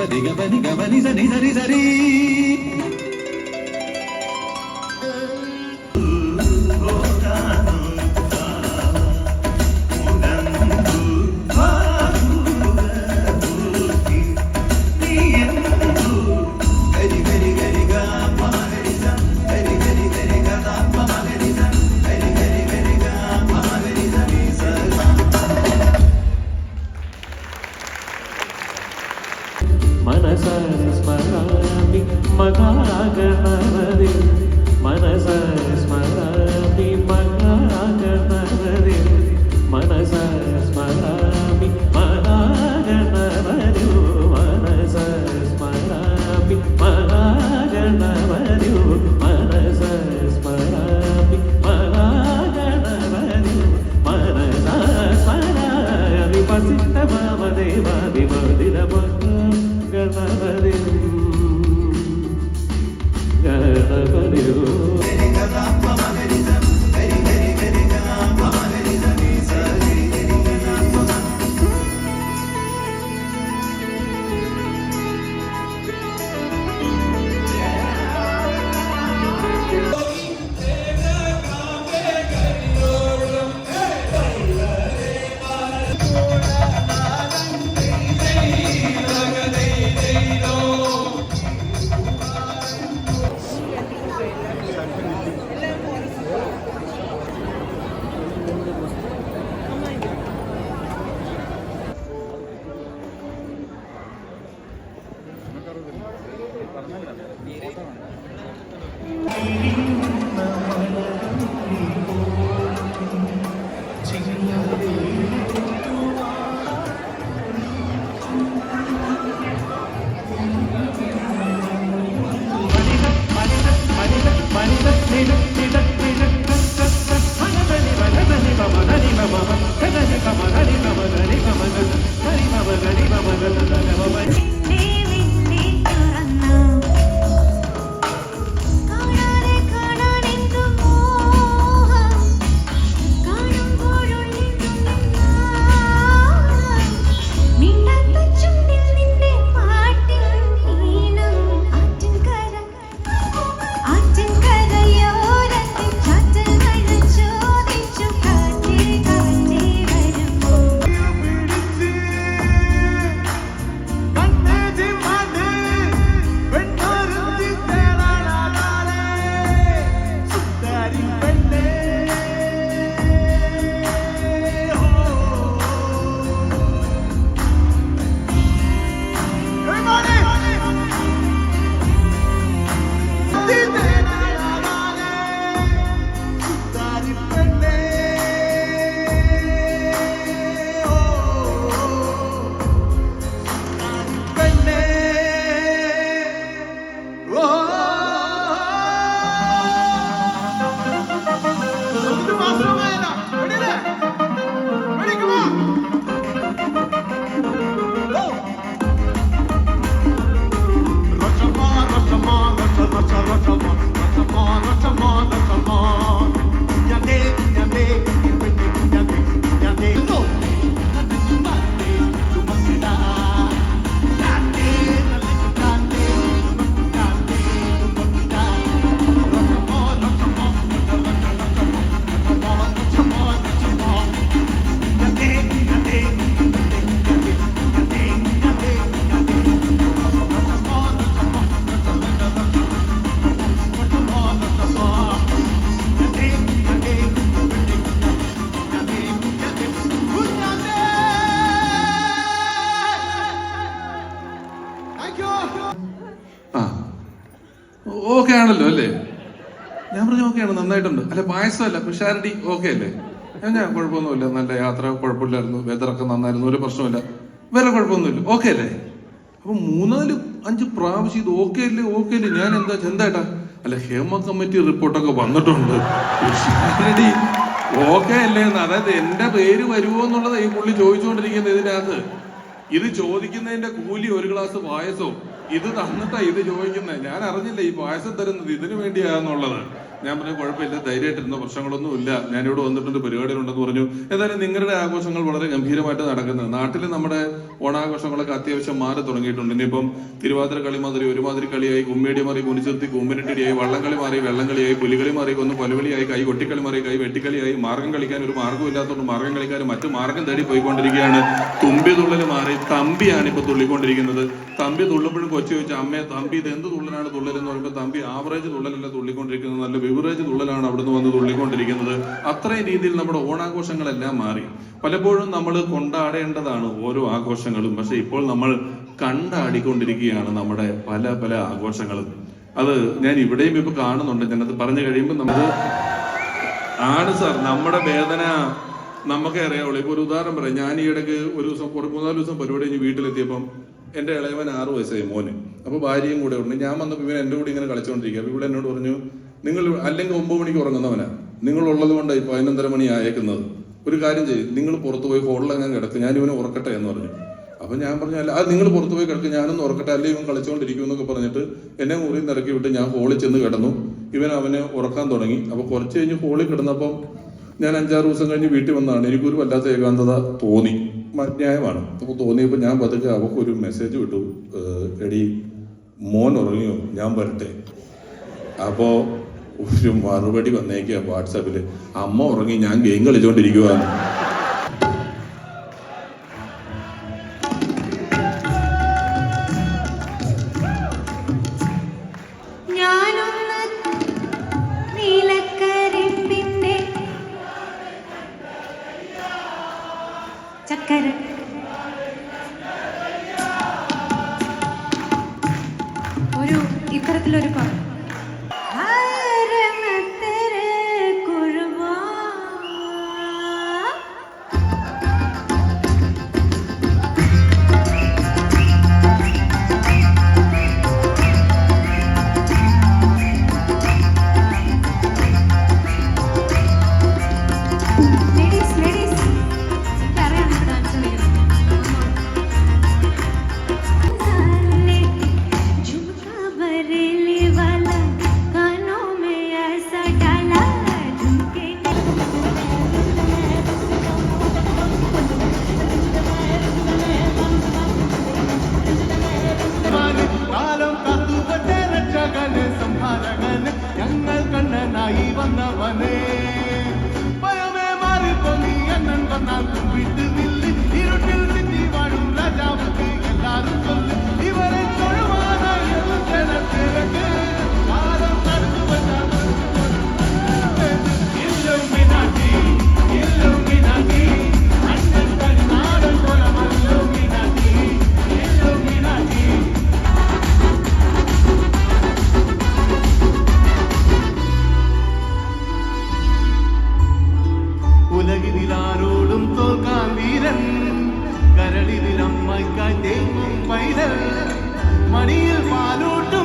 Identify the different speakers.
Speaker 1: സരി ഗപനി ഗപനി സരി സരി സരി
Speaker 2: മനസ്മരാമി മഹാഗണപതി മനസ്മരാമി മഹാഗണപതി മനസ്മരാമി മഹാഗണപതി മനസ്മരാമി മഹാഗണപതി മനസ്മരാമി മഹാഗണപതി മനസ്മരാമി പസിദ്ധമാമദേവാദിമോദിതമ ഗണപതി ഗണപതി
Speaker 3: ഓക്കെ ആണല്ലോ അല്ലേ? ഞാൻ പറഞ്ഞു ഓക്കെ ആണ്, നന്നായിട്ടുണ്ട്. അല്ല പായസമല്ല, പിഷാരടി ഓക്കെ അല്ലേ? ഞാൻ കുഴപ്പമൊന്നുമില്ല, നല്ല യാത്ര കുഴപ്പമില്ലായിരുന്നു, വെതറൊക്കെ നന്നായിരുന്നു, ഒരു പ്രശ്നമില്ല, വേറെ കുഴപ്പമൊന്നുമില്ല, ഓക്കെ അല്ലേ? അപ്പൊ 3-5 പ്രാവശ്യം ഇത് ഓക്കെ അല്ലേ ഓക്കെ അല്ലേ, ഞാൻ എന്തായിട്ടാ? അല്ല ഹേമ കമ്മിറ്റി റിപ്പോർട്ടൊക്കെ വന്നിട്ടുണ്ട്, പിഷാരടി ഓക്കെ അല്ലേ എന്ന്. അതായത് എന്റെ പേര് വരുമോ എന്നുള്ളത് ഈ പുള്ളി ചോദിച്ചുകൊണ്ടിരിക്കുന്നത് ഇതിനകത്ത്. ഇത് ചോദിക്കുന്നതിന്റെ കൂലി 1 ഗ്ലാസ് പായസവും ഇത് തന്നിട്ടാ ഇത് ചോദിക്കുന്നത്. ഞാൻ അറിഞ്ഞില്ല ഈ പായസം തരുന്നത് ഇതിനു വേണ്ടിയാന്നുള്ളത്. ഞാൻ പറഞ്ഞു കുഴപ്പമില്ല, ധൈര്യമായിട്ടിരുന്ന പ്രശ്നങ്ങളൊന്നും ഇല്ല, ഞാനിവിടെ വന്നിട്ടുണ്ട്, പരിപാടികളുണ്ടെന്ന് പറഞ്ഞു. എന്തായാലും നിങ്ങളുടെ ആഘോഷങ്ങൾ വളരെ ഗംഭീരമായിട്ട് നടക്കുന്നത്. നാട്ടിൽ നമ്മുടെ ഓണാഘോഷങ്ങളൊക്കെ അത്യാവശ്യം മാറി തുടങ്ങിയിട്ടുണ്ട്. ഇനിയിപ്പം തിരുവാതിര കളി മാതിരി ഒരുമാതിരി കളിയായി, കുമ്മേടി മാറി കുനിച്ചെത്തി കൂമ്പനിട്ടടിയായി, വള്ളംകളി മാറി വെള്ളംകളിയായി, പുലികളി മാറി കൊന്ന് പൊലവിളിയായി, കൈ കൊട്ടിക്കളി മാറി കൈ വെട്ടിക്കളിയായി, മാർഗം കളിക്കാൻ ഒരു മാർഗ്ഗമില്ലാത്തതുകൊണ്ട് മാർഗം കളിക്കാർ മറ്റു മാർഗം തേടി പോയിക്കൊണ്ടിരിക്കുകയാണ്. തുമ്പി തുള്ളൽ മാറി തമ്പിയാണ് ഇപ്പൊ തുള്ളിക്കൊണ്ടിരിക്കുന്നത്. തമ്പി തുള്ളുമ്പോഴും കൊച്ചു ചോദിച്ചു, അമ്മേ തമ്പി ഇത് എന്ത് തുള്ളലാണ് തുള്ളലെന്ന് പറയുമ്പോൾ തമ്പി ആവറേജ് തുള്ളലല്ല തുള്ളിക്കൊണ്ടിരിക്കുന്നത്, നല്ല ബിവറേജ് തുള്ളലാണ് അവിടുന്ന് വന്ന് തുള്ളിക്കൊണ്ടിരിക്കുന്നത്. അത്രയും രീതിയിൽ നമ്മുടെ ഓണാഘോഷങ്ങളെല്ലാം മാറി. പലപ്പോഴും നമ്മൾ കൊണ്ടാടേണ്ടതാണ് ഓരോ ആഘോഷങ്ങളും, പക്ഷെ ഇപ്പോൾ നമ്മൾ കണ്ടാടിക്കൊണ്ടിരിക്കുകയാണ് നമ്മുടെ പല പല ആഘോഷങ്ങളും. അത് ഞാൻ ഇവിടെയും ഇപ്പൊ കാണുന്നുണ്ട്. ഞാനത് പറഞ്ഞു കഴിയുമ്പോൾ നമുക്ക് ആണ് സാർ നമ്മുടെ വേദന നമുക്കേ അറിയാവുള്ളൂ. ഇപ്പൊ ഒരു ഉദാഹരണം പറയാം. ഞാൻ ഈ ഇടയ്ക്ക് ഒരു ദിവസം 3-4 ദിവസം പരിപാടി കഴിഞ്ഞ് വീട്ടിലെത്തിയപ്പം എന്റെ ഇളയവൻ 6 വയസ്സായി മോന്. അപ്പൊ ഭാര്യയും കൂടെ ഉണ്ട്. ഞാൻ വന്നപ്പോൾ ഇവൻ എന്റെ കൂടെ ഇങ്ങനെ കളിച്ചുകൊണ്ടിരിക്കുക. അപ്പൊ ഇവിടെ എന്നോട് പറഞ്ഞു, നിങ്ങൾ അല്ലെങ്കിൽ 9 മണിക്ക് ഉറങ്ങുന്നവനാ, നിങ്ങളുള്ളത് കൊണ്ടായി 11:30 മണി അയക്കുന്നത്. ഒരു കാര്യം ചെയ്യും, നിങ്ങൾ പുറത്തു പോയി ഹോളിലങ്ങനെ കിടക്കും, ഞാൻ ഇവനെ ഉറക്കട്ടെ എന്ന് പറഞ്ഞു. അപ്പൊ ഞാൻ പറഞ്ഞു, അല്ല അത് നിങ്ങൾ പുറത്തു പോയി കിടക്കും, ഞാനൊന്ന് ഉറക്കട്ടെ, അല്ലെങ്കിൽ ഇവൻ കളിച്ചുകൊണ്ടിരിക്കും എന്നൊക്കെ പറഞ്ഞിട്ട് എന്നെ മുറിയിൽ നിന്ന് ഇറക്കി വിട്ട് ഞാൻ ഹോളിൽ ചെന്ന് കിടന്നു. അവനെ ഉറക്കാൻ തുടങ്ങി. അപ്പൊ കുറച്ച് കഴിഞ്ഞ് ഹോളിൽ കിടന്നപ്പം ഞാൻ 5-6 ദിവസം കഴിഞ്ഞ് വീട്ടിൽ വന്നതാണ്. എനിക്കൊരു വല്ലാത്ത ഏകാന്തത തോന്നി, ന്യായമാണ്. അപ്പൊ തോന്നിയപ്പോൾ ഞാൻ പതുക്കെ അവക്കൊരു മെസ്സേജ് വിട്ടു, എടി മോൻ ഉറങ്ങിയോ, ഞാൻ വരട്ടെ. അപ്പോ ഒരു മറുപടി വന്നേക്കുക വാട്സാപ്പില്, അമ്മ ഉറങ്ങി, ഞാൻ ഗെയിം കളിച്ചോണ്ടിരിക്കുവാണ്.
Speaker 4: ഒരു ഇത്തരത്തിലൊരു
Speaker 5: വന്നവനെ പയമേ മാറിപ്പോയി അണ്ണൻ വന്നാൽ കുമ്പിട്ട് നില്ല് ഇരുട്ടിൽ സിറ്റി വാഴും രാജാവുക്ക് എല്ലാരും ചൊല്ല് ഇവരെ തൊഴുവാനായി ജനത്തിരക്ക് കാലം നടന്നു വന്നാൽ ഇല്ലുമിനാറ്റി അണ്ണൻ കരിനാടൻ കൊലമല്ലുമിനാറ്റി ഇല്ലുമിനാറ്റി ഉലകിലാരോടും തോൽക്കാൻ വീരൻ കരളിൽ അമ്മയ്ക്കായി തേങ്ങും പൈതൽ മണിയിൽ പാലൂട്ടും